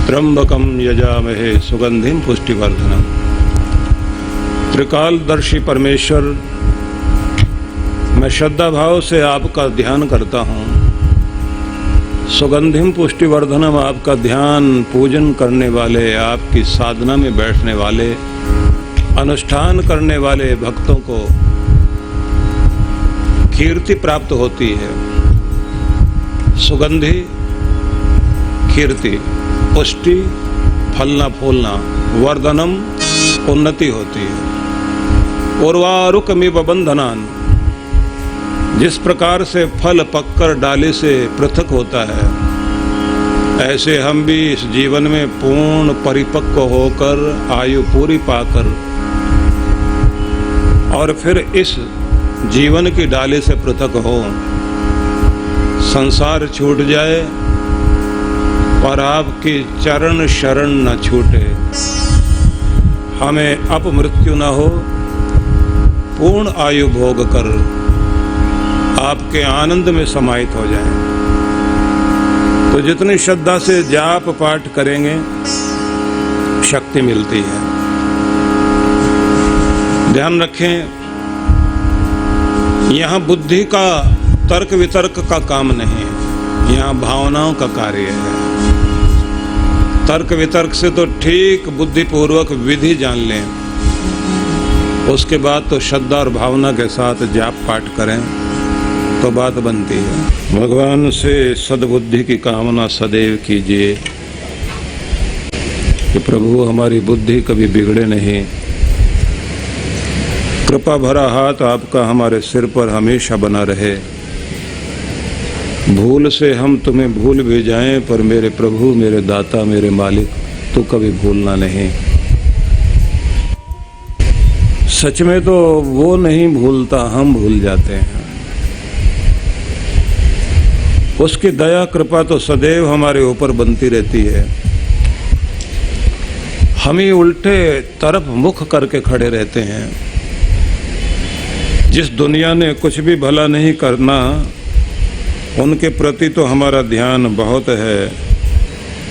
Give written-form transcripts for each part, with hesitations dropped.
त्र्यंबकं यजामहे सुगंधिं पुष्टिवर्धनम्। त्रिकालदर्शी परमेश्वर, मैं श्रद्धा भाव से आपका ध्यान करता हूँ। सुगंधिम पुष्टिवर्धनम, आपका ध्यान पूजन करने वाले, आपकी साधना में बैठने वाले, अनुष्ठान करने वाले भक्तों को कीर्ति प्राप्त होती है। सुगंधि कीर्ति, पुष्टि फलना फूलना, वर्धनम उन्नति होती है। उर्वारुकमिव बंधनान, जिस प्रकार से फल पककर डाली से पृथक होता है, ऐसे हम भी इस जीवन में पूर्ण परिपक्व होकर आयु पूरी पाकर और फिर इस जीवन की डाली से पृथक हो, संसार छूट जाए पर आपकी चरण शरण न छूटे, हमें अपमृत्यु न हो, पूर्ण आयु भोग कर आपके आनंद में समाहित हो जाएं। तो जितनी श्रद्धा से जाप पाठ करेंगे शक्ति मिलती है। ध्यान रखें, यहाँ बुद्धि का तर्क वितर्क का काम नहीं है, यहाँ भावनाओं का कार्य है। तर्क वितर्क से तो ठीक बुद्धिपूर्वक विधि जान लें, उसके बाद तो श्रद्धा और भावना के साथ जाप पाठ करें तो बात बनती है। भगवान से सद्बुद्धि की कामना सदैव कीजिए कि प्रभु हमारी बुद्धि कभी बिगड़े नहीं। कृपा भरा हाथ आपका हमारे सिर पर हमेशा बना रहे। भूल से हम तुम्हें भूल भी जाएं, पर मेरे प्रभु, मेरे दाता, मेरे मालिक, तू कभी भूलना नहीं। सच में तो वो नहीं भूलता, हम भूल जाते हैं। उसकी दया कृपा तो सदैव हमारे ऊपर बनती रहती है। हम ही उल्टे तरफ मुख करके खड़े रहते हैं। जिस दुनिया ने कुछ भी भला नहीं करना, उनके प्रति तो हमारा ध्यान बहुत है,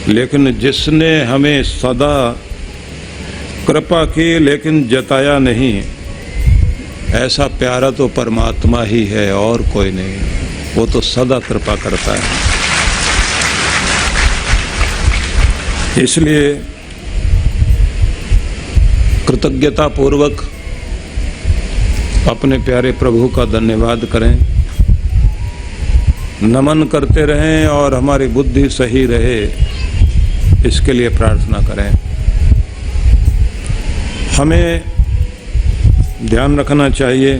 लेकिन जिसने हमें सदा कृपा की लेकिन जताया नहीं, ऐसा प्यारा तो परमात्मा ही है और कोई नहीं। वो तो सदा कृपा करता है। इसलिए कृतज्ञता पूर्वक अपने प्यारे प्रभु का धन्यवाद करें, नमन करते रहें और हमारी बुद्धि सही रहे, इसके लिए प्रार्थना करें। हमें ध्यान रखना चाहिए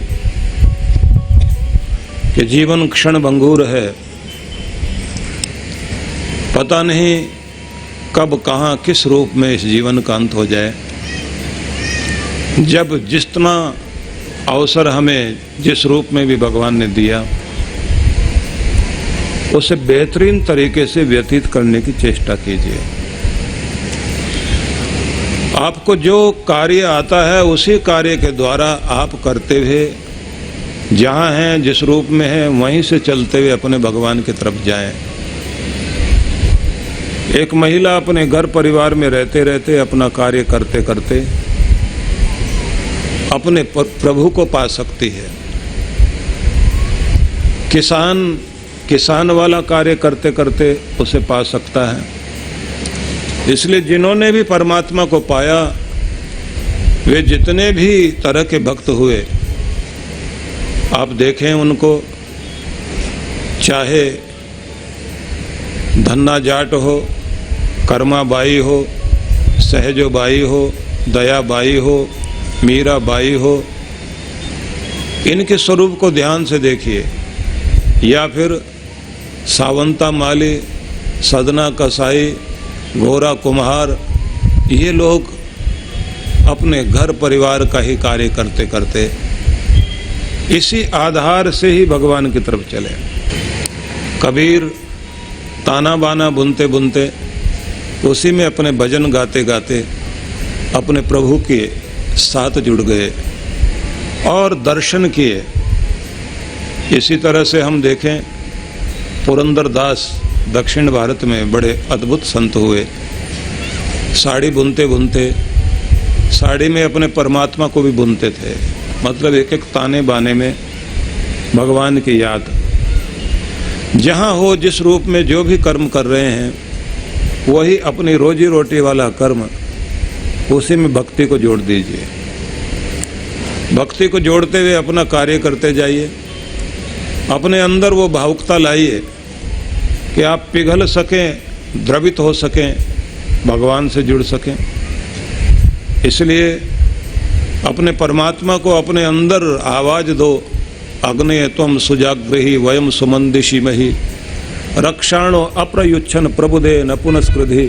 कि जीवन क्षण भंगुर है। पता नहीं कब कहाँ किस रूप में इस जीवन का अंत हो जाए। जब जितना अवसर हमें जिस रूप में भी भगवान ने दिया, उसे बेहतरीन तरीके से व्यतीत करने की चेष्टा कीजिए। आपको जो कार्य आता है उसी कार्य के द्वारा आप करते हुए जहाँ हैं, जिस रूप में हैं, वहीं से चलते हुए अपने भगवान की तरफ जाएं। एक महिला अपने घर परिवार में रहते रहते, अपना कार्य करते करते अपने प्रभु को पा सकती है। किसान वाला कार्य करते करते उसे पा सकता है। इसलिए जिन्होंने भी परमात्मा को पाया, वे जितने भी तरह के भक्त हुए, आप देखें उनको, चाहे धन्ना जाट हो, कर्मा बाई हो, सहजो बाई हो, दया बाई हो, मीरा बाई हो, इनके स्वरूप को ध्यान से देखिए। या फिर सावंता माली, सदना कसाई, गोरा कुम्हार, ये लोग अपने घर परिवार का ही कार्य करते करते इसी आधार से ही भगवान की तरफ चले। कबीर ताना बाना बुनते बुनते उसी में अपने भजन गाते गाते अपने प्रभु के साथ जुड़ गए और दर्शन किए। इसी तरह से हम देखें, पुरंदर दास दक्षिण भारत में बड़े अद्भुत संत हुए। साड़ी बुनते बुनते साड़ी में अपने परमात्मा को भी बुनते थे। मतलब एक एक ताने बाने में भगवान की याद। जहाँ हो जिस रूप में जो भी कर्म कर रहे हैं वही अपनी रोजी रोटी वाला कर्म, उसी में भक्ति को जोड़ दीजिए। भक्ति को जोड़ते हुए अपना कार्य करते जाइए। अपने अंदर वो भावुकता लाइए कि आप पिघल सकें, द्रवित हो सकें, भगवान से जुड़ सकें। इसलिए अपने परमात्मा को अपने अंदर आवाज दो। अग्ने त्वम सुजाग्रही वयम सुमंदिशिमहि रक्षाणो अप्रयुच्छन प्रबुदे न पुनस्कृधि।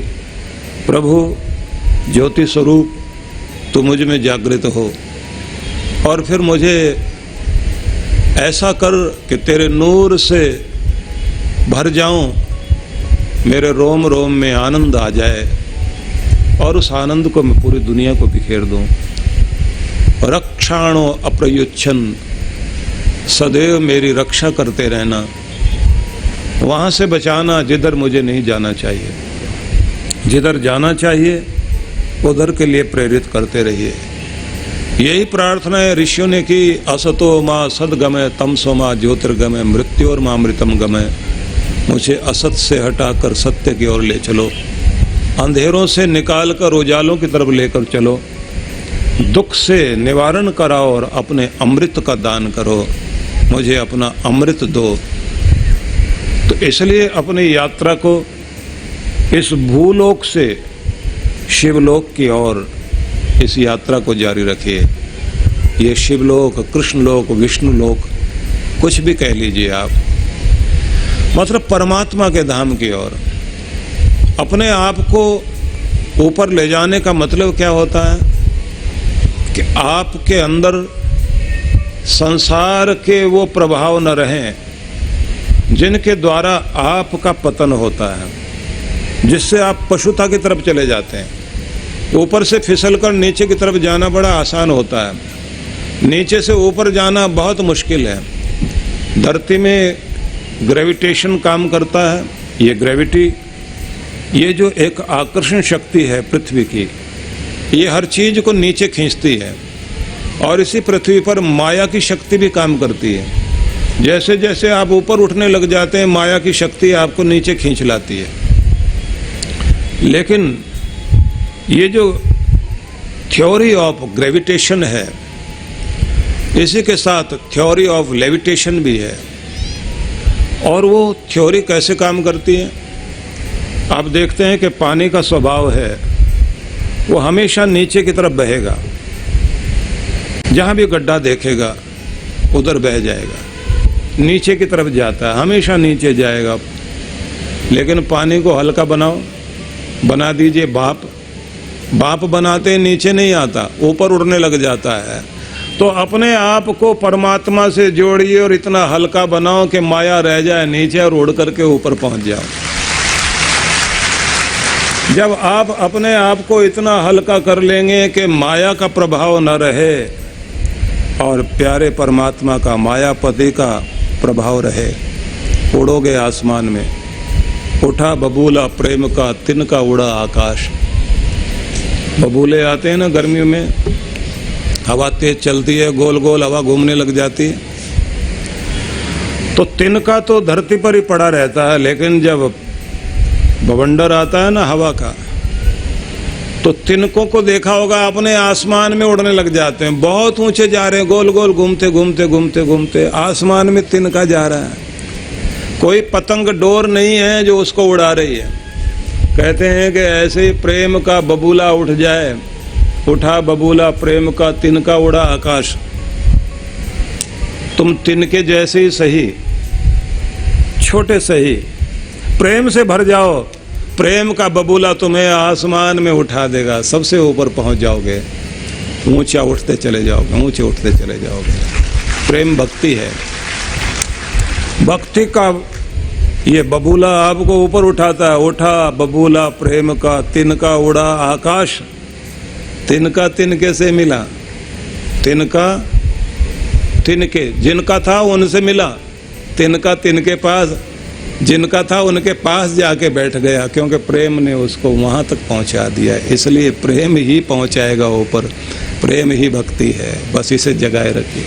प्रभु ज्योति स्वरूप तू मुझ में जागृत हो और फिर मुझे ऐसा कर कि तेरे नूर से भर जाऊं, मेरे रोम रोम में आनंद आ जाए और उस आनंद को मैं पूरी दुनिया को बिखेर दूं। रक्षाणो अप्रयुच्छन, सदैव मेरी रक्षा करते रहना, वहाँ से बचाना जिधर मुझे नहीं जाना चाहिए, जिधर जाना चाहिए उधर के लिए प्रेरित करते रहिए। यही प्रार्थना है ऋषियों ने की। असतो माँ सदगमय तमसो माँ ज्योतिर्गमय मृत्योर माँ अमृतम गमय। मुझे असत से हटाकर सत्य की ओर ले चलो, अंधेरों से निकाल कर उजालों की तरफ लेकर चलो, दुख से निवारण कराओ और अपने अमृत का दान करो, मुझे अपना अमृत दो। तो इसलिए अपनी यात्रा को इस भूलोक से शिवलोक की ओर इस यात्रा को जारी रखिए। ये शिवलोक, कृष्णलोक, विष्णुलोक, कुछ भी कह लीजिए आप, मतलब परमात्मा के धाम की ओर अपने आप को ऊपर ले जाने का मतलब क्या होता है कि आपके अंदर संसार के वो प्रभाव न रहें जिनके द्वारा आपका पतन होता है, जिससे आप पशुता की तरफ चले जाते हैं। ऊपर से फिसलकर नीचे की तरफ जाना बड़ा आसान होता है, नीचे से ऊपर जाना बहुत मुश्किल है। धरती में ग्रेविटेशन काम करता है। ये ग्रेविटी, ये जो एक आकर्षण शक्ति है पृथ्वी की, ये हर चीज को नीचे खींचती है। और इसी पृथ्वी पर माया की शक्ति भी काम करती है। जैसे जैसे आप ऊपर उठने लग जाते हैं, माया की शक्ति आपको नीचे खींच लाती है। लेकिन ये जो थ्योरी ऑफ ग्रेविटेशन है, इसी के साथ थ्योरी ऑफ लेविटेशन भी है। और वो थ्योरी कैसे काम करती है? आप देखते हैं कि पानी का स्वभाव है, वो हमेशा नीचे की तरफ बहेगा। जहाँ भी गड्ढा देखेगा उधर बह जाएगा, नीचे की तरफ जाता है, हमेशा नीचे जाएगा। लेकिन पानी को हल्का बनाओ, बना दीजिए भाप, भाप बनाते नीचे नहीं आता, ऊपर उड़ने लग जाता है। तो अपने आप को परमात्मा से जोड़िए और इतना हल्का बनाओ कि माया रह जाए नीचे और उड़ करके ऊपर पहुंच जाओ। जब आप अपने आप को इतना हल्का कर लेंगे कि माया का प्रभाव न रहे और प्यारे परमात्मा का, मायापति का प्रभाव रहे, उड़ोगे आसमान में। उठा बबूला प्रेम का, तिनका उड़ा आकाश। बबूले आते हैं ना गर्मियों में, हवा तेज चलती है, गोल गोल हवा घूमने लग जाती है। तो तिनका तो धरती पर ही पड़ा रहता है, लेकिन जब बवंडर आता है ना हवा का, तो तिनकों को देखा होगा अपने आसमान में उड़ने लग जाते हैं। बहुत ऊंचे जा रहे हैं, गोल गोल घूमते घूमते घूमते घूमते आसमान में तिनका जा रहा है। कोई पतंग डोर नहीं है जो उसको उड़ा रही है। कहते हैं कि ऐसे ही प्रेम का बबूला उठ जाए, उठा बबूला प्रेम का, तिनका उड़ा आकाश। तुम तिनके जैसे ही सही, छोटे सही, प्रेम से भर जाओ, प्रेम का बबूला तुम्हें आसमान में उठा देगा, सबसे ऊपर पहुंच जाओगे, ऊंचा उठते चले जाओगे, ऊंचे उठते चले जाओगे। प्रेम भक्ति है। भक्ति का ये बबूला आपको ऊपर उठाता है। उठा बबूला प्रेम का, तिनका उड़ा आकाश। तिनका तिनके से मिला, तिनका तिनके जिनका था उनसे मिला, तिनका तिनके पास जिनका था उनके पास जाके बैठ गया, क्योंकि प्रेम ने उसको वहाँ तक पहुँचा दिया। इसलिए प्रेम ही पहुँचाएगा ऊपर, प्रेम ही भक्ति है, बस इसे जगाए रखिए।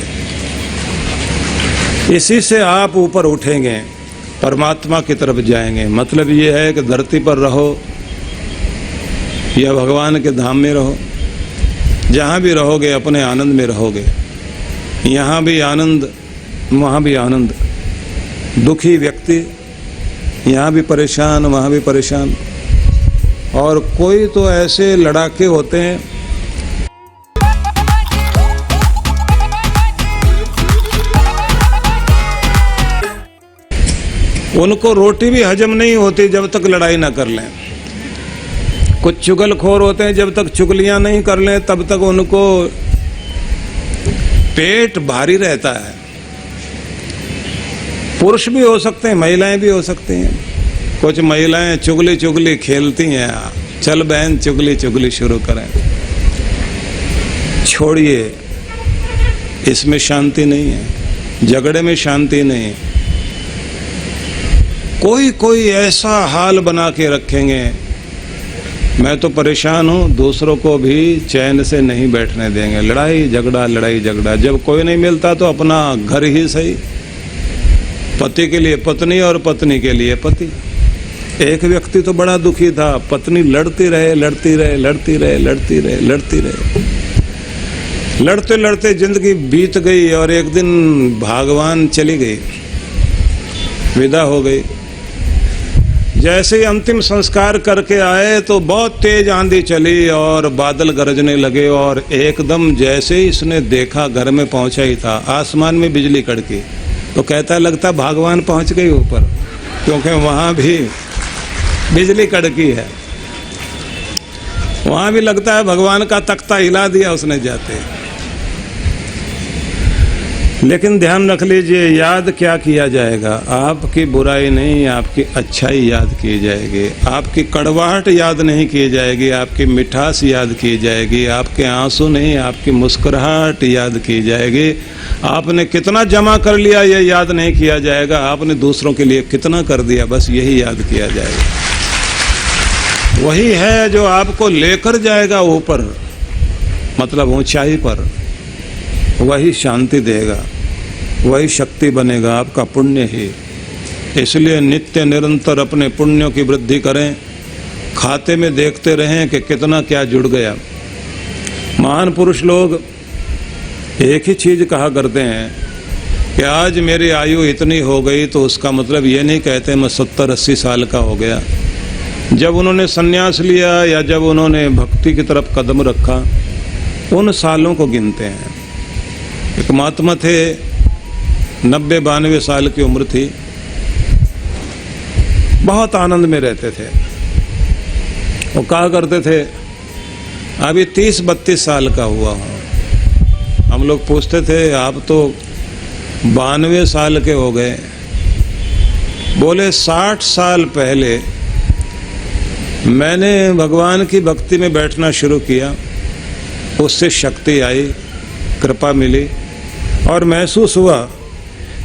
इसी से आप ऊपर उठेंगे, परमात्मा की तरफ जाएंगे। मतलब ये है कि धरती पर रहो या भगवान के धाम में रहो, जहाँ भी रहोगे अपने आनंद में रहोगे। यहाँ भी आनंद, वहाँ भी आनंद। दुखी व्यक्ति यहाँ भी परेशान, वहाँ भी परेशान। और कोई तो ऐसे लड़ाके होते हैं, उनको रोटी भी हजम नहीं होती जब तक लड़ाई ना कर लें। कुछ चुगलखोर होते हैं, जब तक चुगलियां नहीं कर लें तब तक उनको पेट भारी रहता है। पुरुष भी हो सकते हैं, महिलाएं भी हो सकती हैं। कुछ महिलाएं चुगली चुगली खेलती हैं, चल बहन चुगली चुगली शुरू करें। छोड़िए, इसमें शांति नहीं है, झगड़े में शांति नहीं है। कोई ऐसा हाल बना के रखेंगे, मैं तो परेशान हूँ, दूसरों को भी चैन से नहीं बैठने देंगे। लड़ाई झगड़ा, लड़ाई झगड़ा। जब कोई नहीं मिलता तो अपना घर ही सही, पति के लिए पत्नी और पत्नी के लिए पति। एक व्यक्ति तो बड़ा दुखी था, पत्नी लड़ती रहे, लड़ती रहे, लड़ती रहे, लड़ती रहे, लड़ती रहे। लड़ते लड़ते जिंदगी बीत गई और एक दिन भगवान चली गई, विदा हो गई। जैसे ही अंतिम संस्कार करके आए तो बहुत तेज आंधी चली और बादल गरजने लगे, और एकदम जैसे ही इसने देखा, घर में पहुंचा ही था, आसमान में बिजली कड़की। तो कहता लगता भगवान पहुंच गई ऊपर, क्योंकि वहां भी बिजली कड़की है। वहां भी लगता है भगवान का तख्ता हिला दिया उसने जाते। लेकिन ध्यान रख लीजिए, याद क्या किया जाएगा? आपकी बुराई नहीं, आपकी अच्छाई याद की जाएगी। आपकी कड़वाहट याद नहीं की जाएगी, आपकी मिठास याद की जाएगी। आपके आंसू नहीं, आपकी मुस्कुराहट याद की जाएगी। आपने कितना जमा कर लिया ये याद नहीं किया जाएगा, आपने दूसरों के लिए कितना कर दिया, बस यही याद किया जाएगा। वही है जो आपको लेकर जाएगा ऊपर, मतलब ऊंचाई पर। वही शांति देगा, वही शक्ति बनेगा, आपका पुण्य ही। इसलिए नित्य निरंतर अपने पुण्यों की वृद्धि करें, खाते में देखते रहें कि कितना क्या जुड़ गया। महान पुरुष लोग एक ही चीज कहा करते हैं कि आज मेरी आयु इतनी हो गई, तो उसका मतलब ये नहीं कहते मैं 70-80 साल का हो गया। जब उन्होंने संन्यास लिया या जब उन्होंने भक्ति की तरफ कदम रखा, उन सालों को गिनते हैं। एक महात्मा थे, 90-92 साल की उम्र थी, बहुत आनंद में रहते थे। वो कहा करते थे अभी 30-32 साल का हुआ हूँ। हम लोग पूछते थे आप तो 92 साल के हो गए। बोले 60 साल पहले मैंने भगवान की भक्ति में बैठना शुरू किया, उससे शक्ति आई, कृपा मिली, और महसूस हुआ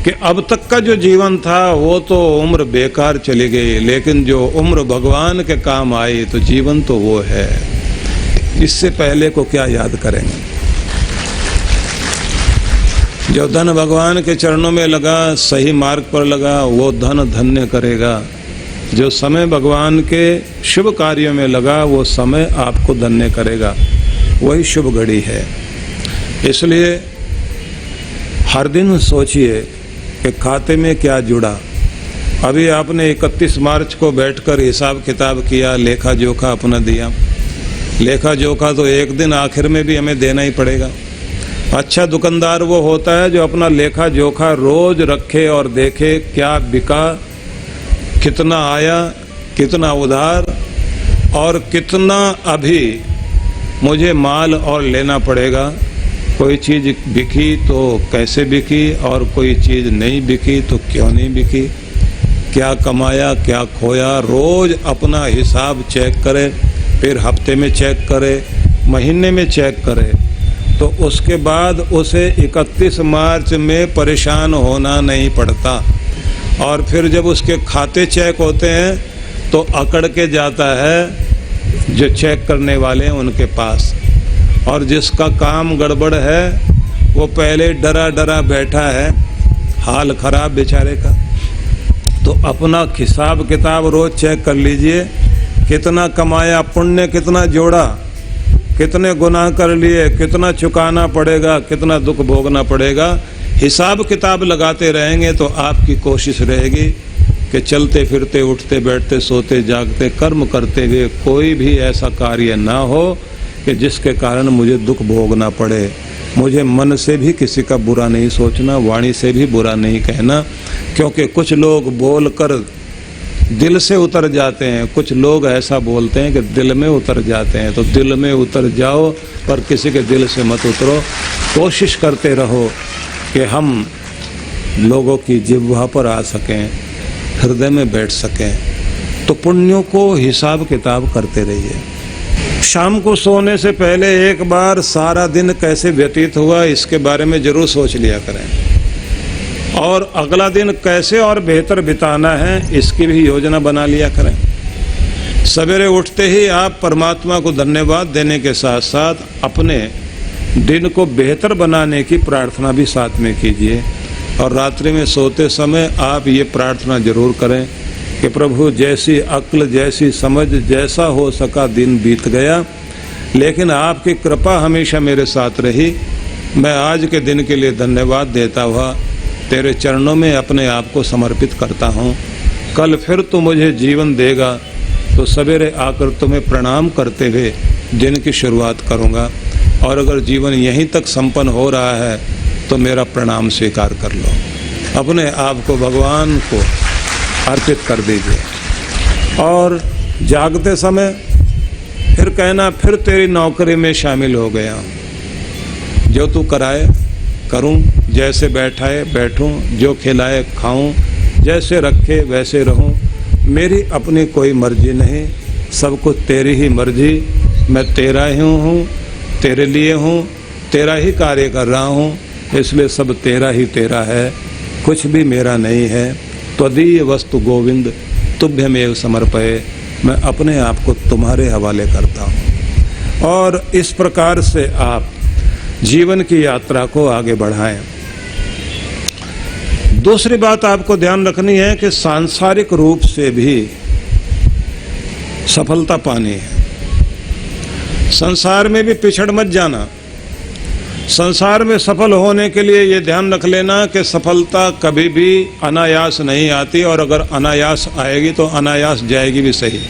कि अब तक का जो जीवन था वो तो उम्र बेकार चली गई, लेकिन जो उम्र भगवान के काम आई तो जीवन तो वो है। इससे पहले को क्या याद करेंगे? जो धन भगवान के चरणों में लगा, सही मार्ग पर लगा, वो धन धन्य करेगा। जो समय भगवान के शुभ कार्यों में लगा, वो समय आपको धन्य करेगा। वही शुभ घड़ी है। इसलिए हर दिन सोचिए कि खाते में क्या जुड़ा। अभी आपने 31 मार्च को बैठकर हिसाब किताब किया, लेखा जोखा अपना दिया। लेखा जोखा तो एक दिन आखिर में भी हमें देना ही पड़ेगा। अच्छा दुकानदार वो होता है जो अपना लेखा जोखा रोज रखे और देखे क्या बिका, कितना आया, कितना उधार, और कितना अभी मुझे माल और लेना पड़ेगा। कोई चीज़ बिकी तो कैसे बिकी, और कोई चीज़ नहीं बिकी तो क्यों नहीं बिकी, क्या कमाया क्या खोया। रोज़ अपना हिसाब चेक करे, फिर हफ्ते में चेक करे, महीने में चेक करे, तो उसके बाद उसे 31 मार्च में परेशान होना नहीं पड़ता। और फिर जब उसके खाते चेक होते हैं तो अकड़ के जाता है जो चेक करने वाले हैं उनके पास, और जिसका काम गड़बड़ है वो पहले डरा डरा बैठा है, हाल खराब बेचारे का। तो अपना हिसाब किताब रोज चेक कर लीजिए, कितना कमाया, पुण्य कितना जोड़ा, कितने गुनाह कर लिए, कितना चुकाना पड़ेगा, कितना दुख भोगना पड़ेगा। हिसाब किताब लगाते रहेंगे तो आपकी कोशिश रहेगी कि चलते फिरते उठते बैठते सोते जागते कर्म करते हुए कोई भी ऐसा कार्य ना हो कि जिसके कारण मुझे दुख भोगना पड़े। मुझे मन से भी किसी का बुरा नहीं सोचना, वाणी से भी बुरा नहीं कहना, क्योंकि कुछ लोग बोलकर दिल से उतर जाते हैं, कुछ लोग ऐसा बोलते हैं कि दिल में उतर जाते हैं। तो दिल में उतर जाओ पर किसी के दिल से मत उतरो। कोशिश करते रहो कि हम लोगों की जिह्वा पर आ सकें, हृदय में बैठ सकें। तो पुण्यों को हिसाब किताब करते रहिए। शाम को सोने से पहले एक बार सारा दिन कैसे व्यतीत हुआ इसके बारे में जरूर सोच लिया करें, और अगला दिन कैसे और बेहतर बिताना है इसकी भी योजना बना लिया करें। सवेरे उठते ही आप परमात्मा को धन्यवाद देने के साथ साथ अपने दिन को बेहतर बनाने की प्रार्थना भी साथ में कीजिए। और रात्रि में सोते समय आप ये प्रार्थना जरूर करें कि प्रभु जैसी अक्ल, जैसी समझ, जैसा हो सका दिन बीत गया, लेकिन आपकी कृपा हमेशा मेरे साथ रही। मैं आज के दिन के लिए धन्यवाद देता हुआ तेरे चरणों में अपने आप को समर्पित करता हूँ। कल फिर तू मुझे जीवन देगा तो सवेरे आकर तुम्हें प्रणाम करते हुए दिन की शुरुआत करूँगा, और अगर जीवन यहीं तक संपन्न हो रहा है तो मेरा प्रणाम स्वीकार कर लो। अपने आप को भगवान को अर्पित कर दीजिए। और जागते समय फिर कहना, फिर तेरी नौकरी में शामिल हो गया हूँ। जो तू कराए करूं, जैसे बैठाए बैठूं, जो खिलाए खाऊं, जैसे रखे वैसे रहूं। मेरी अपनी कोई मर्जी नहीं, सब कुछ तेरी ही मर्जी। मैं तेरा ही हूँ, तेरे लिए हूँ, तेरा ही कार्य कर रहा हूँ, इसलिए सब तेरा ही तेरा है, कुछ भी मेरा नहीं है। त्वदीय वस्तु गोविंद तुभ्यमेव समर्पये। मैं अपने आप को तुम्हारे हवाले करता हूँ। और इस प्रकार से आप जीवन की यात्रा को आगे बढ़ाएं। दूसरी बात आपको ध्यान रखनी है कि सांसारिक रूप से भी सफलता पानी है। संसार में भी पिछड़ मत जाना। संसार में सफल होने के लिए ये ध्यान रख लेना कि सफलता कभी भी अनायास नहीं आती, और अगर अनायास आएगी तो अनायास जाएगी भी सही।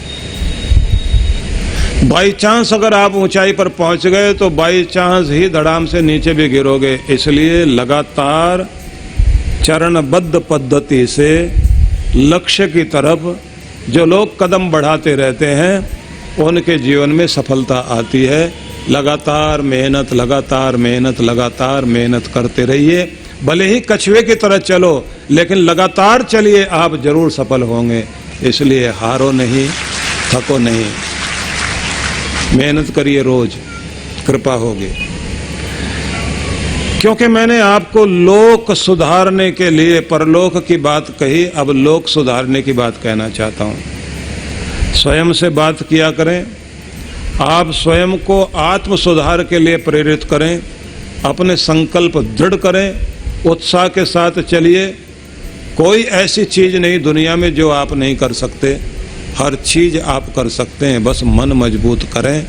बाई चांस अगर आप ऊंचाई पर पहुंच गए तो बाई चांस ही धड़ाम से नीचे भी गिरोगे। इसलिए लगातार चरणबद्ध पद्धति से लक्ष्य की तरफ जो लोग कदम बढ़ाते रहते हैं उनके जीवन में सफलता आती है। लगातार मेहनत, लगातार मेहनत, लगातार मेहनत करते रहिए। भले ही कछुए की तरह चलो, लेकिन लगातार चलिए, आप जरूर सफल होंगे। इसलिए हारो नहीं, थको नहीं, मेहनत करिए, रोज कृपा होगी। क्योंकि मैंने आपको लोक सुधारने के लिए परलोक की बात कही, अब लोक सुधारने की बात कहना चाहता हूं। स्वयं से बात किया करें। आप स्वयं को आत्म सुधार के लिए प्रेरित करें, अपने संकल्प दृढ़ करें, उत्साह के साथ चलिए। कोई ऐसी चीज नहीं दुनिया में जो आप नहीं कर सकते, हर चीज आप कर सकते हैं। बस मन मजबूत करें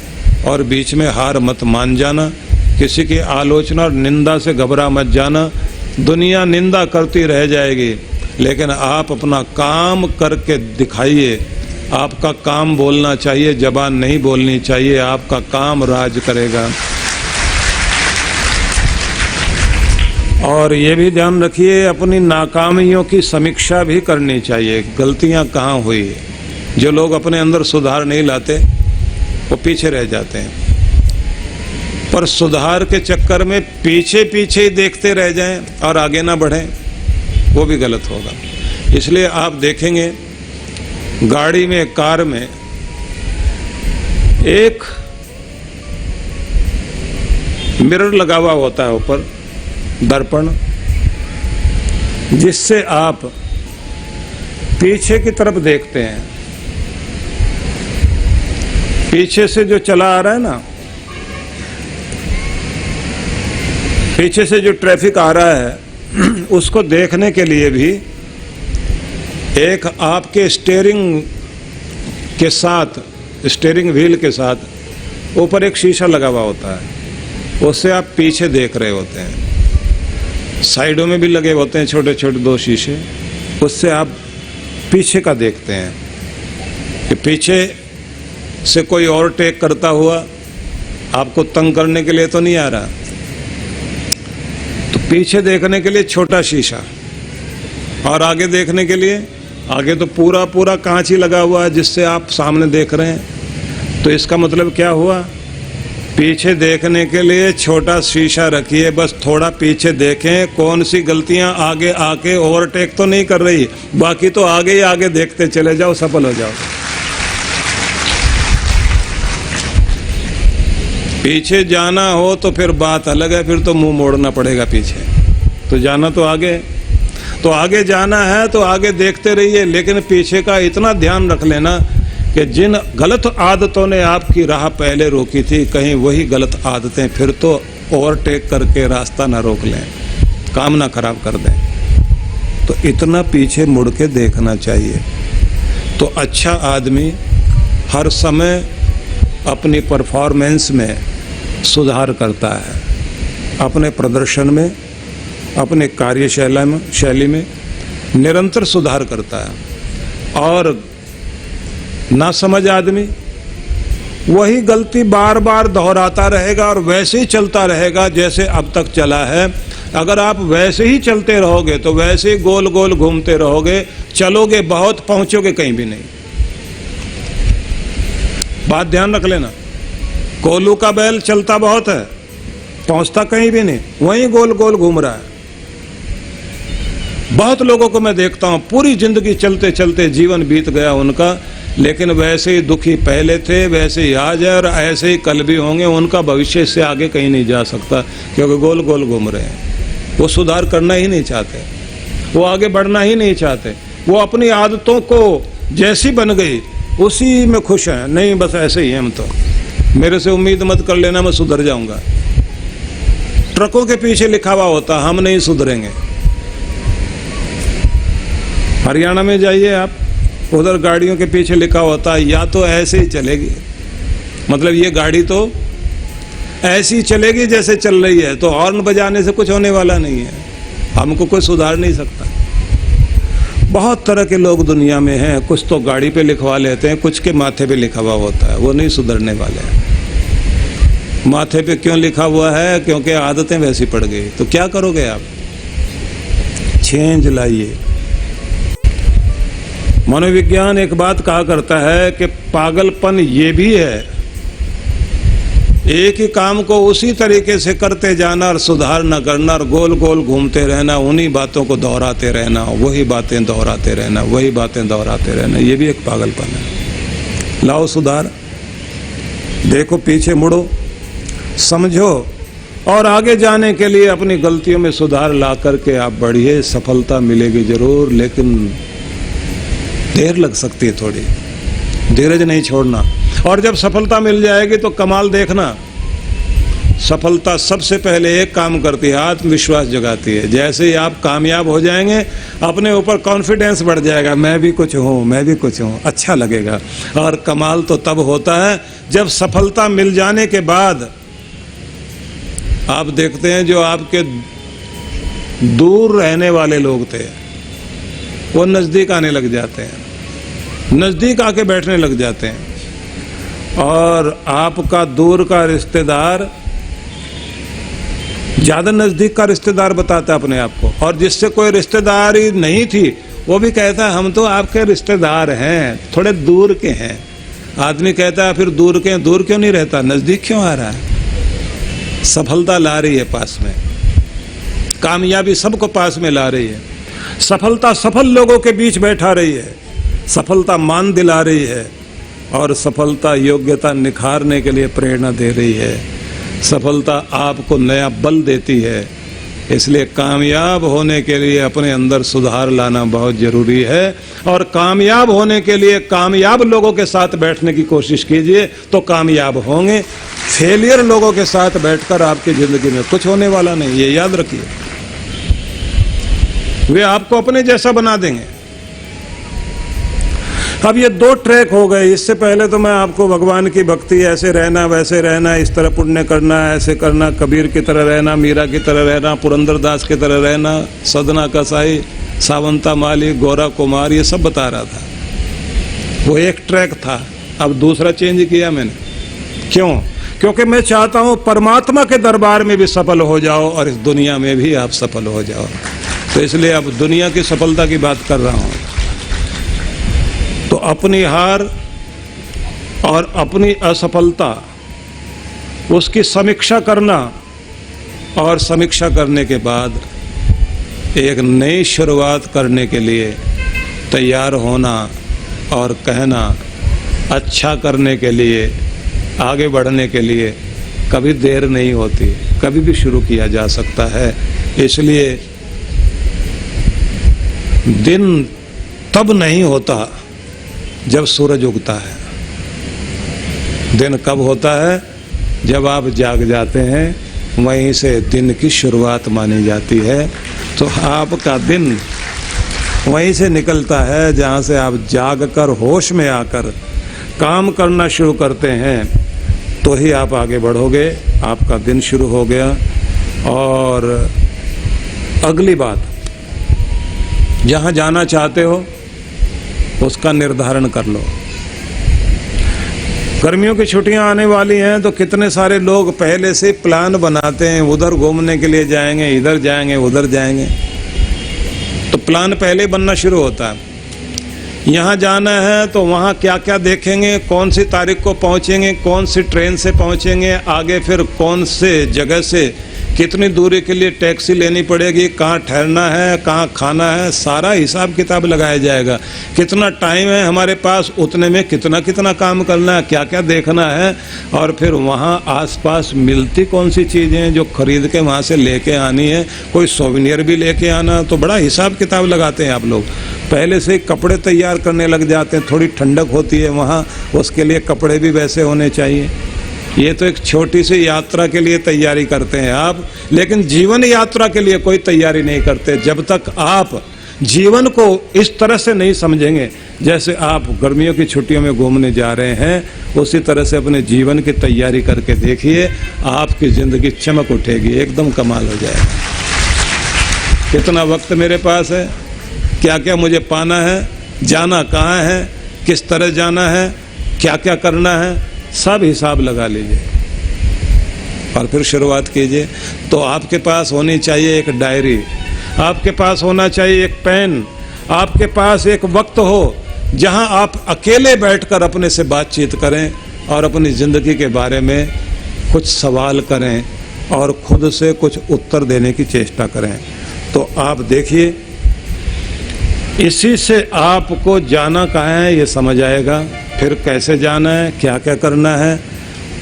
और बीच में हार मत मान जाना। किसी की आलोचना और निंदा से घबरा मत जाना। दुनिया निंदा करती रह जाएगी, लेकिन आप अपना काम करके दिखाइए। आपका काम बोलना चाहिए, जबान नहीं बोलनी चाहिए। आपका काम राज करेगा। और ये भी ध्यान रखिए, अपनी नाकामियों की समीक्षा भी करनी चाहिए। गलतियां कहाँ हुई? जो लोग अपने अंदर सुधार नहीं लाते वो पीछे रह जाते हैं। पर सुधार के चक्कर में पीछे पीछे ही देखते रह जाएं और आगे ना बढ़ें, वो भी गलत होगा। इसलिए आप देखेंगे गाड़ी में, कार में एक मिरर लगा हुआ होता है ऊपर, दर्पण, जिससे आप पीछे की तरफ देखते हैं। पीछे से जो चला आ रहा है ना, पीछे से जो ट्रैफिक आ रहा है उसको देखने के लिए भी एक आपके स्टीयरिंग के साथ, स्टीयरिंग व्हील के साथ ऊपर एक शीशा लगा हुआ होता है, उससे आप पीछे देख रहे होते हैं। साइडों में भी लगे होते हैं छोटे छोटे 2 शीशे, उससे आप पीछे का देखते हैं कि पीछे से कोई ओवरटेक करता हुआ आपको तंग करने के लिए तो नहीं आ रहा। तो पीछे देखने के लिए छोटा शीशा, और आगे देखने के लिए, आगे तो पूरा पूरा कांच ही लगा हुआ है जिससे आप सामने देख रहे हैं। तो इसका मतलब क्या हुआ, पीछे देखने के लिए छोटा शीशा रखिए, बस थोड़ा पीछे देखें कौन सी गलतियां आगे आके ओवरटेक तो नहीं कर रही, बाकी तो आगे ही आगे देखते चले जाओ, सफल हो जाओ। पीछे जाना हो तो फिर बात अलग है, फिर तो मुंह मोड़ना पड़ेगा पीछे। तो जाना तो आगे, तो आगे जाना है तो आगे देखते रहिए, लेकिन पीछे का इतना ध्यान रख लेना कि जिन गलत आदतों ने आपकी राह पहले रोकी थी, कहीं वही गलत आदतें फिर तो ओवरटेक करके रास्ता ना रोक लें, काम ना खराब कर दें। तो इतना पीछे मुड़ के देखना चाहिए। तो अच्छा आदमी हर समय अपनी परफॉर्मेंस में सुधार करता है, अपने प्रदर्शन में, अपने कार्यशैली में निरंतर सुधार करता है। और ना समझ आदमी वही गलती बार बार दोहराता रहेगा और वैसे ही चलता रहेगा जैसे अब तक चला है। अगर आप वैसे ही चलते रहोगे तो वैसे ही गोल गोल घूमते रहोगे, चलोगे बहुत, पहुंचोगे कहीं भी नहीं। बात ध्यान रख लेना, कोल्हू का बैल चलता बहुत है, पहुंचता कहीं भी नहीं, वहीं गोल गोल घूम रहा है। बहुत लोगों को मैं देखता हूं पूरी जिंदगी चलते चलते जीवन बीत गया उनका, लेकिन वैसे ही दुखी पहले थे वैसे ही आज है और ऐसे ही कल भी होंगे। उनका भविष्य से आगे कहीं नहीं जा सकता, क्योंकि गोल गोल घूम रहे हैं। वो सुधार करना ही नहीं चाहते, वो आगे बढ़ना ही नहीं चाहते, वो अपनी आदतों को जैसी बन गई उसी में खुश हैं। नहीं बस ऐसे ही हैं हम तो, मेरे से उम्मीद मत कर लेना मैं सुधर जाऊंगा। ट्रकों के पीछे लिखा हुआ होता हम नहीं सुधरेंगे। हरियाणा में जाइए आप, उधर गाड़ियों के पीछे लिखा होता है या तो ऐसे ही चलेगी, मतलब ये गाड़ी तो ऐसी चलेगी जैसे चल रही है, तो हॉर्न बजाने से कुछ होने वाला नहीं है, हमको कोई सुधार नहीं सकता। बहुत तरह के लोग दुनिया में हैं, कुछ तो गाड़ी पे लिखवा लेते हैं, कुछ के माथे पे लिखा हुआ होता है, वो नहीं सुधरने वाले हैं। माथे पे क्यों लिखा हुआ है? क्योंकि आदतें वैसी पड़ गई। तो क्या करोगे आप? चेंज लाइए। मनोविज्ञान एक बात कहा करता है कि पागलपन ये भी है, एक ही काम को उसी तरीके से करते जाना और सुधार न करना और गोल गोल घूमते रहना, उन्हीं बातों को दोहराते रहना, वही बातें दोहराते रहना, वही बातें दोहराते रहना, ये भी एक पागलपन है। लाओ सुधार, देखो पीछे मुड़ो, समझो और आगे जाने के लिए अपनी गलतियों में सुधार ला करके आप बढ़िए। सफलता मिलेगी जरूर, लेकिन देर लग सकती है थोड़ी, धीरज नहीं छोड़ना। और जब सफलता मिल जाएगी तो कमाल देखना, सफलता सबसे पहले एक काम करती है, आत्मविश्वास जगाती है। जैसे ही आप कामयाब हो जाएंगे अपने ऊपर कॉन्फिडेंस बढ़ जाएगा, मैं भी कुछ हूँ, मैं भी कुछ हूँ, अच्छा लगेगा। और कमाल तो तब होता है जब सफलता मिल जाने के बाद आप देखते हैं जो आपके दूर रहने वाले लोग थे वो नज़दीक आने लग जाते हैं, नज़दीक आके बैठने लग जाते हैं। और आपका दूर का रिश्तेदार ज़्यादा नज़दीक का रिश्तेदार बताता है अपने आप को, और जिससे कोई रिश्तेदारी नहीं थी वो भी कहता है हम तो आपके रिश्तेदार हैं, थोड़े दूर के हैं। आदमी कहता है फिर दूर के, दूर क्यों नहीं रहता, नज़दीक क्यों आ रहा है? सफलता ला रही है पास में, कामयाबी सबको पास में ला रही है, सफलता सफल लोगों के बीच बैठा रही है, सफलता मान दिला रही है, और सफलता योग्यता निखारने के लिए प्रेरणा दे रही है। सफलता आपको नया बल देती है, इसलिए कामयाब होने के लिए अपने अंदर सुधार लाना बहुत जरूरी है। और कामयाब होने के लिए कामयाब लोगों के साथ बैठने की कोशिश कीजिए तो कामयाब होंगे। फेलियर लोगों के साथ बैठकर आपकी जिंदगी में कुछ होने वाला नहीं, ये याद रखिए। वे आपको अपने जैसा बना देंगे। अब ये 2 ट्रैक हो गए। इससे पहले तो मैं आपको भगवान की भक्ति, ऐसे रहना वैसे रहना, इस तरह पुण्य करना, ऐसे करना, कबीर की तरह रहना, मीरा की तरह रहना, पुरंदरदास की तरह रहना, सदना कसाई, सावंता माली, गोरा कुमार, ये सब बता रहा था। वो एक ट्रैक था। अब दूसरा चेंज किया मैंने। क्यों? क्योंकि मैं चाहता हूं परमात्मा के दरबार में भी सफल हो जाओ और इस दुनिया में भी आप सफल हो जाओ। तो इसलिए अब दुनिया की सफलता की बात कर रहा हूं। तो अपनी हार और अपनी असफलता, उसकी समीक्षा करना और समीक्षा करने के बाद एक नई शुरुआत करने के लिए तैयार होना और कहना, अच्छा करने के लिए, आगे बढ़ने के लिए कभी देर नहीं होती, कभी भी शुरू किया जा सकता है। इसलिए दिन तब नहीं होता जब सूरज उगता है। दिन कब होता है? जब आप जाग जाते हैं, वहीं से दिन की शुरुआत मानी जाती है। तो आपका दिन वहीं से निकलता है जहाँ से आप जाग कर होश में आकर काम करना शुरू करते हैं, तो ही आप आगे बढ़ोगे। आपका दिन शुरू हो गया। और अगली बात, जहाँ जाना चाहते हो उसका निर्धारण कर लो। गर्मियों की छुट्टियां आने वाली हैं तो कितने सारे लोग पहले से प्लान बनाते हैं, उधर घूमने के लिए जाएंगे, इधर जाएंगे, उधर जाएंगे। तो प्लान पहले बनना शुरू होता है। यहाँ जाना है तो वहाँ क्या क्या देखेंगे, कौन सी तारीख को पहुँचेंगे, कौन सी ट्रेन से पहुँचेंगे, आगे फिर कौन से जगह से कितनी दूरी के लिए टैक्सी लेनी पड़ेगी, कहाँ ठहरना है, कहाँ खाना है, सारा हिसाब किताब लगाया जाएगा। कितना टाइम है हमारे पास, उतने में कितना कितना काम करना है, क्या क्या देखना है, और फिर वहाँ आसपास मिलती कौन सी चीज़ें हैं जो खरीद के वहाँ से लेके आनी है, कोई सोवेनियर भी लेके आना। तो बड़ा हिसाब किताब लगाते हैं आप लोग। पहले से कपड़े तैयार करने लग जाते हैं। थोड़ी ठंडक होती है वहाँ, उसके लिए कपड़े भी वैसे होने चाहिए। ये तो एक छोटी सी यात्रा के लिए तैयारी करते हैं आप, लेकिन जीवन यात्रा के लिए कोई तैयारी नहीं करते जब तक आप जीवन को इस तरह से नहीं समझेंगे। जैसे आप गर्मियों की छुट्टियों में घूमने जा रहे हैं, उसी तरह से अपने जीवन की तैयारी करके देखिए, आपकी ज़िंदगी चमक उठेगी, एकदम कमाल हो जाएगा। कितना वक्त मेरे पास है, क्या क्या मुझे पाना है, जाना कहाँ है, किस तरह जाना है, क्या क्या करना है, सब हिसाब लगा लीजिए और फिर शुरुआत कीजिए। तो आपके पास होनी चाहिए एक डायरी, आपके पास होना चाहिए एक पेन, आपके पास एक वक्त हो जहां आप अकेले बैठकर अपने से बातचीत करें और अपनी ज़िंदगी के बारे में कुछ सवाल करें और खुद से कुछ उत्तर देने की चेष्टा करें। तो आप देखिए, इसी से आपको जाना कहाँ है ये समझ आएगा, फिर कैसे जाना है, क्या क्या करना है,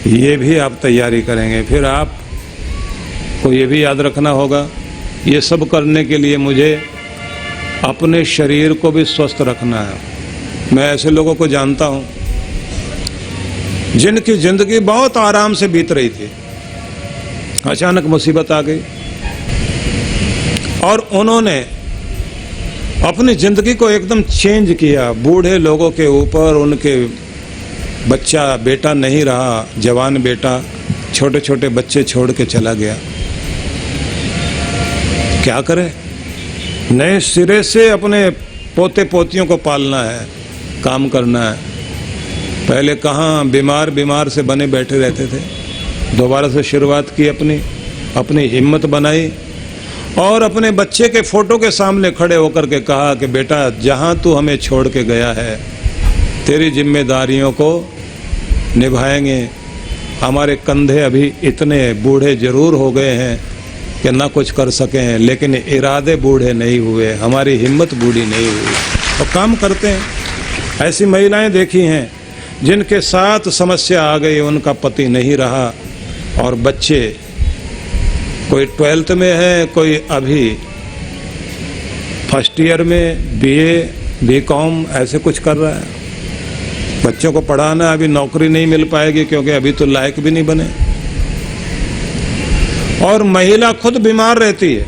ये भी आप तैयारी करेंगे। फिर आपको ये भी याद रखना होगा, ये सब करने के लिए मुझे अपने शरीर को भी स्वस्थ रखना है। मैं ऐसे लोगों को जानता हूँ जिनकी ज़िंदगी बहुत आराम से बीत रही थी, अचानक मुसीबत आ गई और उन्होंने अपनी ज़िंदगी को एकदम चेंज किया। बूढ़े लोगों के ऊपर उनके बच्चा बेटा नहीं रहा, जवान बेटा छोटे छोटे बच्चे छोड़ के चला गया। क्या करें, नए सिरे से अपने पोते पोतियों को पालना है, काम करना है। पहले कहाँ बीमार से बने बैठे रहते थे, दोबारा से शुरुआत की, अपनी हिम्मत बनाई और अपने बच्चे के फोटो के सामने खड़े होकर के कहा कि बेटा, जहाँ तू हमें छोड़ के गया है, तेरी जिम्मेदारियों को निभाएंगे। हमारे कंधे अभी इतने बूढ़े जरूर हो गए हैं कि ना कुछ कर सकें, लेकिन इरादे बूढ़े नहीं हुए, हमारी हिम्मत बूढ़ी नहीं हुई, और काम करते हैं। ऐसी महिलाएं देखी हैं जिनके साथ समस्या आ गई, उनका पति नहीं रहा और बच्चे कोई 12th में है, कोई अभी फर्स्ट ईयर में BA BCom ऐसे कुछ कर रहा है। बच्चों को पढ़ाना, अभी नौकरी नहीं मिल पाएगी क्योंकि अभी तो लायक भी नहीं बने। और महिला खुद बीमार रहती है,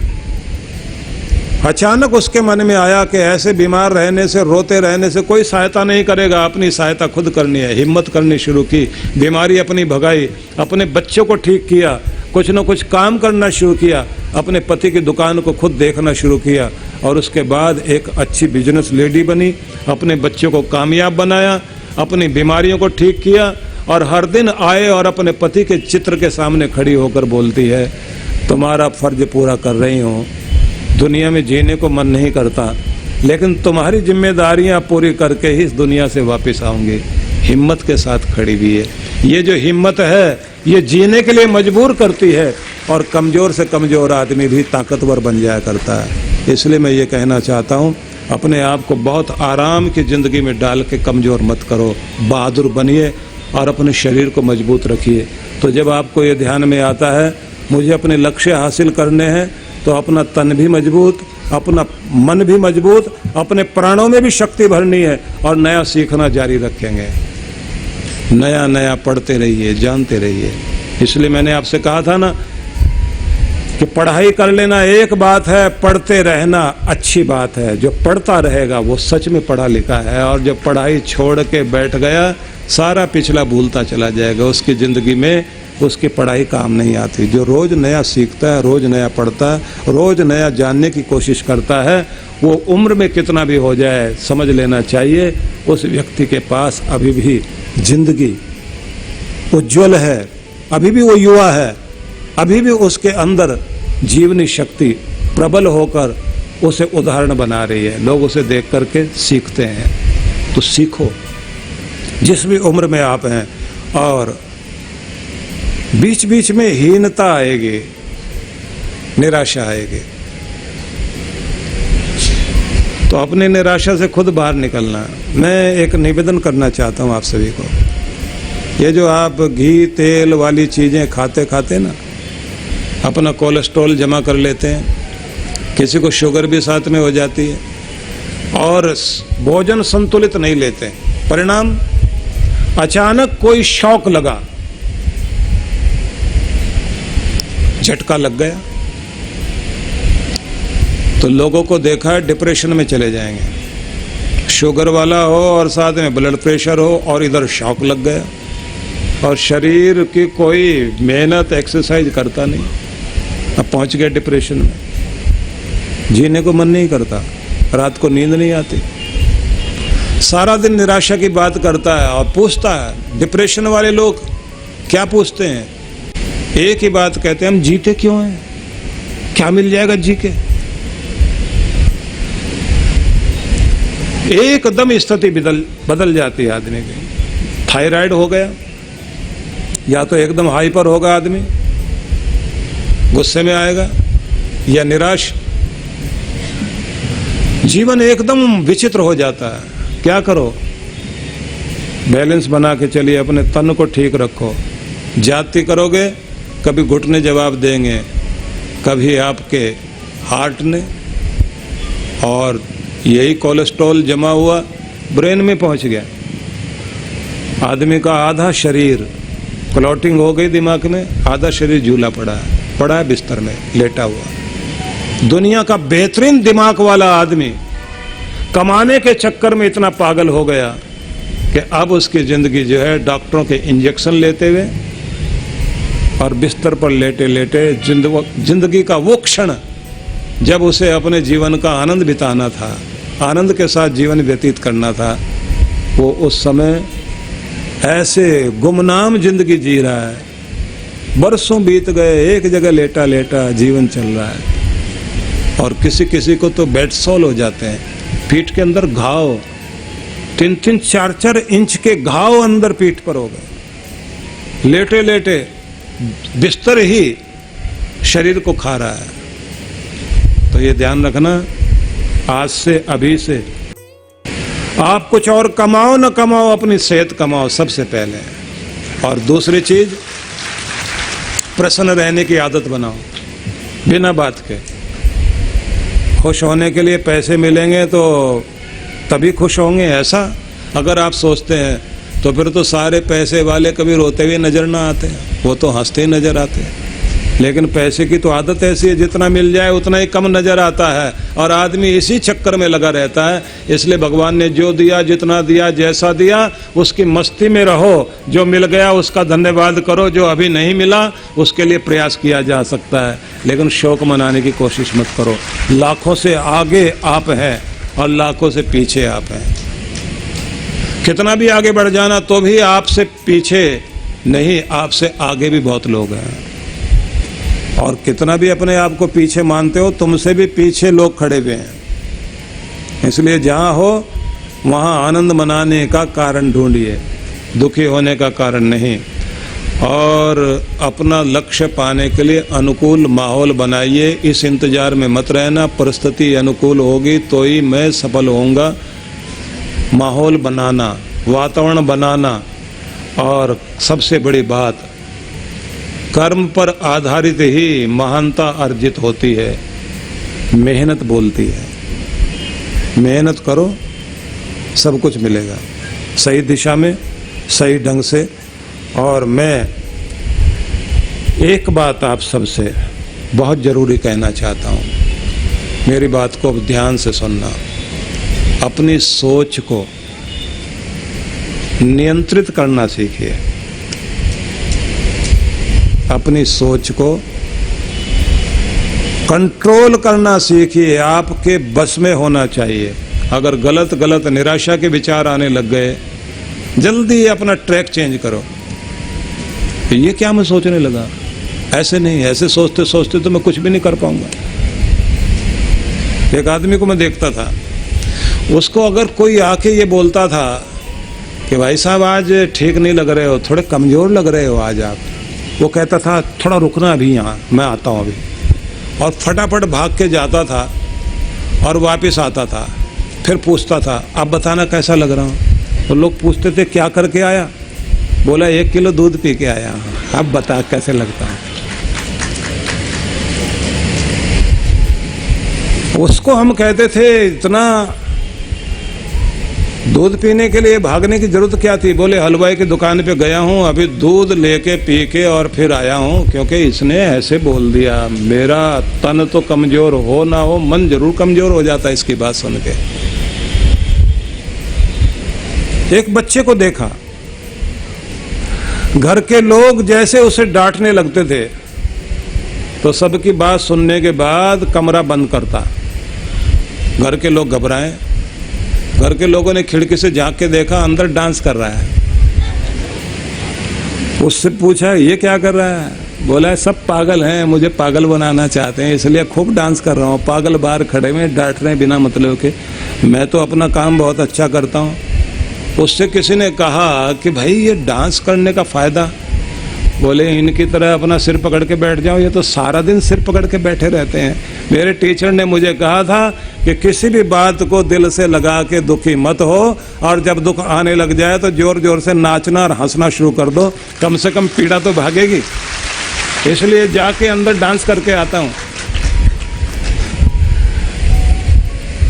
अचानक उसके मन में आया कि ऐसे बीमार रहने से, रोते रहने से कोई सहायता नहीं करेगा, अपनी सहायता खुद करनी है। हिम्मत करनी शुरू की, बीमारी अपनी भगाई, अपने बच्चों को ठीक किया, कुछ न कुछ काम करना शुरू किया, अपने पति की दुकान को खुद देखना शुरू किया और उसके बाद एक अच्छी बिजनेस लेडी बनी, अपने बच्चों को कामयाब बनाया, अपनी बीमारियों को ठीक किया और हर दिन आए और अपने पति के चित्र के सामने खड़ी होकर बोलती है, तुम्हारा फर्ज पूरा कर रही हूँ, दुनिया में जीने को मन नहीं करता, लेकिन तुम्हारी जिम्मेदारियां पूरी करके ही इस दुनिया से वापस आऊंगी। हिम्मत के साथ खड़ी हुई है। ये जो हिम्मत है ये जीने के लिए मजबूर करती है और कमज़ोर से कमज़ोर आदमी भी ताकतवर बन जाया करता है। इसलिए मैं ये कहना चाहता हूँ, अपने आप को बहुत आराम की ज़िंदगी में डाल के कमज़ोर मत करो, बहादुर बनिए और अपने शरीर को मजबूत रखिए। तो जब आपको ये ध्यान में आता है मुझे अपने लक्ष्य हासिल करने हैं, तो अपना तन भी मजबूत, अपना मन भी मजबूत, अपने प्राणों में भी शक्ति भरनी है और नया सीखना जारी रखेंगे। नया नया पढ़ते रहिए, जानते रहिए। इसलिए मैंने आपसे कहा था ना कि पढ़ाई कर लेना एक बात है, पढ़ते रहना अच्छी बात है। जो पढ़ता रहेगा वो सच में पढ़ा लिखा है, और जब पढ़ाई छोड़ के बैठ गया सारा पिछला भूलता चला जाएगा। उसकी ज़िंदगी में उसकी पढ़ाई काम नहीं आती। जो रोज़ नया सीखता है, रोज़ नया पढ़ता है, रोज़ नया जानने की कोशिश करता है, वो उम्र में कितना भी हो जाए समझ लेना चाहिए उस व्यक्ति के पास अभी भी जिंदगी उज्ज्वल है, अभी भी वो युवा है, अभी भी उसके अंदर जीवनी शक्ति प्रबल होकर उसे उदाहरण बना रही है। लोग उसे देख करके सीखते हैं। तो सीखो जिस भी उम्र में आप हैं। और बीच बीच में हीनता आएगी, निराशा आएगी, तो अपनी निराशा से खुद बाहर निकलना। मैं एक निवेदन करना चाहता हूँ आप सभी को। ये जो आप घी तेल वाली चीज़ें खाते खाते ना अपना कोलेस्ट्रॉल जमा कर लेते हैं, किसी को शुगर भी साथ में हो जाती है, और भोजन संतुलित नहीं लेते, परिणाम अचानक कोई शौक लगा, झटका लग गया, तो लोगों को देखा है डिप्रेशन में चले जाएंगे। शुगर वाला हो और साथ में ब्लड प्रेशर हो और इधर शॉक लग गया, और शरीर की कोई मेहनत एक्सरसाइज करता नहीं, अब पहुंच गया डिप्रेशन में। जीने को मन नहीं करता, रात को नींद नहीं आती, सारा दिन निराशा की बात करता है और पूछता है। डिप्रेशन वाले लोग क्या पूछते हैं? एक ही बात कहते हैं, हम जीते क्यों हैं, क्या मिल जाएगा जी के। एकदम स्थिति बदल जाती है आदमी की। थायराइड हो गया, या तो एकदम हाइपर होगा आदमी, गुस्से में आएगा, या निराश, जीवन एकदम विचित्र हो जाता है। क्या करो? बैलेंस बना के चलिए, अपने तन को ठीक रखो। जाति करोगे कभी घुटने जवाब देंगे, कभी आपके हार्ट ने, और यही कोलेस्ट्रॉल जमा हुआ ब्रेन में पहुंच गया। आदमी का आधा शरीर क्लॉटिंग हो गई दिमाग में, आधा शरीर झूला पड़ा है बिस्तर में लेटा हुआ। दुनिया का बेहतरीन दिमाग वाला आदमी कमाने के चक्कर में इतना पागल हो गया कि अब उसकी जिंदगी जो है डॉक्टरों के इंजेक्शन लेते हुए और बिस्तर पर लेटे लेटे जिंदगी का वो क्षण जब उसे अपने जीवन का आनंद बिताना था, आनंद के साथ जीवन व्यतीत करना था, वो उस समय ऐसे गुमनाम जिंदगी जी रहा है। बरसों बीत गए, एक जगह लेटा लेटा जीवन चल रहा है। और किसी किसी को तो बेड सॉल हो जाते हैं, पीठ के अंदर घाव, 3-3, 4-4 इंच के घाव अंदर पीठ पर हो गए। लेटे लेटे बिस्तर ही शरीर को खा रहा है। तो ये ध्यान रखना, आज से अभी से आप कुछ और कमाओ न कमाओ, अपनी सेहत कमाओ सबसे पहले। और दूसरी चीज, प्रसन्न रहने की आदत बनाओ। बिना बात के। खुश होने के लिए पैसे मिलेंगे तो तभी खुश होंगे, ऐसा अगर आप सोचते हैं तो फिर तो सारे पैसे वाले कभी रोते हुए नजर ना आते, वो तो हंसते ही नजर आते हैं। लेकिन पैसे की तो आदत ऐसी है, जितना मिल जाए उतना ही कम नजर आता है और आदमी इसी चक्कर में लगा रहता है। इसलिए भगवान ने जो दिया, जितना दिया, जैसा दिया, उसकी मस्ती में रहो। जो मिल गया उसका धन्यवाद करो, जो अभी नहीं मिला उसके लिए प्रयास किया जा सकता है, लेकिन शौक मनाने की कोशिश मत करो। लाखों से आगे आप हैं और लाखों से पीछे आप हैं। कितना भी आगे बढ़ जाना तो भी आपसे पीछे नहीं, आपसे आगे भी बहुत लोग हैं। और कितना भी अपने आप को पीछे मानते हो, तुमसे भी पीछे लोग खड़े हुए हैं। इसलिए जहाँ हो वहाँ आनंद मनाने का कारण ढूंढिए, दुखी होने का कारण नहीं। और अपना लक्ष्य पाने के लिए अनुकूल माहौल बनाइए। इस इंतजार में मत रहना परिस्थिति अनुकूल होगी तो ही मैं सफल होऊंगा। माहौल बनाना, वातावरण बनाना, और सबसे बड़ी बात, कर्म पर आधारित ही महानता अर्जित होती है। मेहनत बोलती है, मेहनत करो सब कुछ मिलेगा, सही दिशा में, सही ढंग से। और मैं एक बात आप सबसे बहुत ज़रूरी कहना चाहता हूँ, मेरी बात को ध्यान से सुनना। अपनी सोच को नियंत्रित करना सीखिए, अपनी सोच को कंट्रोल करना सीखिए। आपके बस में होना चाहिए। अगर गलत गलत निराशा के विचार आने लग गए, जल्दी अपना ट्रैक चेंज करो। ये क्या मैं सोचने लगा, ऐसे नहीं, ऐसे सोचते सोचते तो मैं कुछ भी नहीं कर पाऊंगा। एक आदमी को मैं देखता था, उसको अगर कोई आके ये बोलता था कि भाई साहब आज ठीक नहीं लग रहे हो, थोड़े कमजोर लग रहे हो आज आप, वो कहता था थोड़ा रुकना अभी, यहाँ मैं आता हूँ अभी, और फटाफट भाग के जाता था और वापस आता था। फिर पूछता था अब बताना कैसा लग रहा हूँ। तो लोग पूछते थे क्या करके आया, बोला 1 किलो दूध पी के आया। अब बता कैसे लगता है। उसको हम कहते थे इतना दूध पीने के लिए भागने की जरूरत क्या थी। बोले हलवाई की दुकान पे गया हूँ, अभी दूध लेके पी के और फिर आया हूँ, क्योंकि इसने ऐसे बोल दिया। मेरा तन तो कमजोर हो ना हो, मन जरूर कमजोर हो जाता है इसकी बात सुन के। एक बच्चे को देखा, घर के लोग जैसे उसे डांटने लगते थे तो सबकी बात सुनने के बाद कमरा बंद करता। घर के लोग घबराए, घर के लोगों ने खिड़की से झांक के देखा, अंदर डांस कर रहा है। उससे पूछा ये क्या कर रहा है, बोला सब पागल हैं, मुझे पागल बनाना चाहते हैं इसलिए खूब डांस कर रहा हूँ। पागल बाहर खड़े में डांट रहे हैं बिना मतलब के, मैं तो अपना काम बहुत अच्छा करता हूँ। उससे किसी ने कहा कि भाई ये डांस करने का फायदा, बोले इनकी तरह अपना सिर पकड़ के बैठ जाओ, ये तो सारा दिन सिर पकड़ के बैठे रहते हैं। मेरे टीचर ने मुझे कहा था कि किसी भी बात को दिल से लगा के दुखी मत हो, और जब दुख आने लग जाए तो जोर जोर से नाचना और हंसना शुरू कर दो, कम से कम पीड़ा तो भागेगी। इसलिए जाके अंदर डांस करके आता हूँ।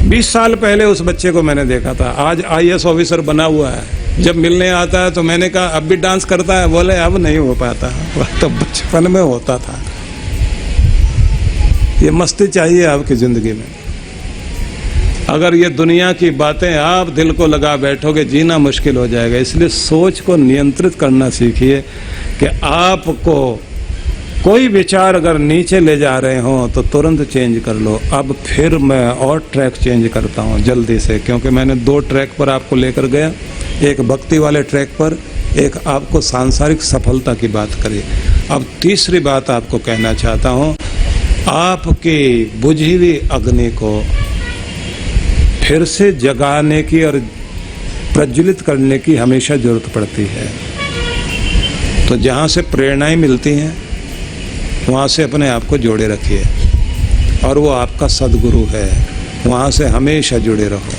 20 साल पहले उस बच्चे को मैंने देखा था, आज IAS ऑफिसर बना हुआ है। जब मिलने आता है तो मैंने कहा अब भी डांस करता है, बोले अब नहीं हो पाता, वह तो बचपन में होता था। ये मस्ती चाहिए आपकी जिंदगी में। अगर ये दुनिया की बातें आप दिल को लगा बैठोगे, जीना मुश्किल हो जाएगा। इसलिए सोच को नियंत्रित करना सीखिए कि आपको कोई विचार अगर नीचे ले जा रहे हो तो तुरंत चेंज कर लो। अब फिर मैं और ट्रैक चेंज करता हूँ जल्दी से, क्योंकि मैंने 2 ट्रैक पर आपको लेकर गया, एक भक्ति वाले ट्रैक पर, एक आपको सांसारिक सफलता की बात करी। अब तीसरी बात आपको कहना चाहता हूँ, आपकी बुझी हुई अग्नि को फिर से जगाने की और प्रज्वलित करने की हमेशा जरूरत पड़ती है। तो जहाँ से प्रेरणाएं मिलती हैं वहाँ से अपने आप को जोड़े रखिए, और वो आपका सद्गुरु है, वहाँ से हमेशा जुड़े रहो।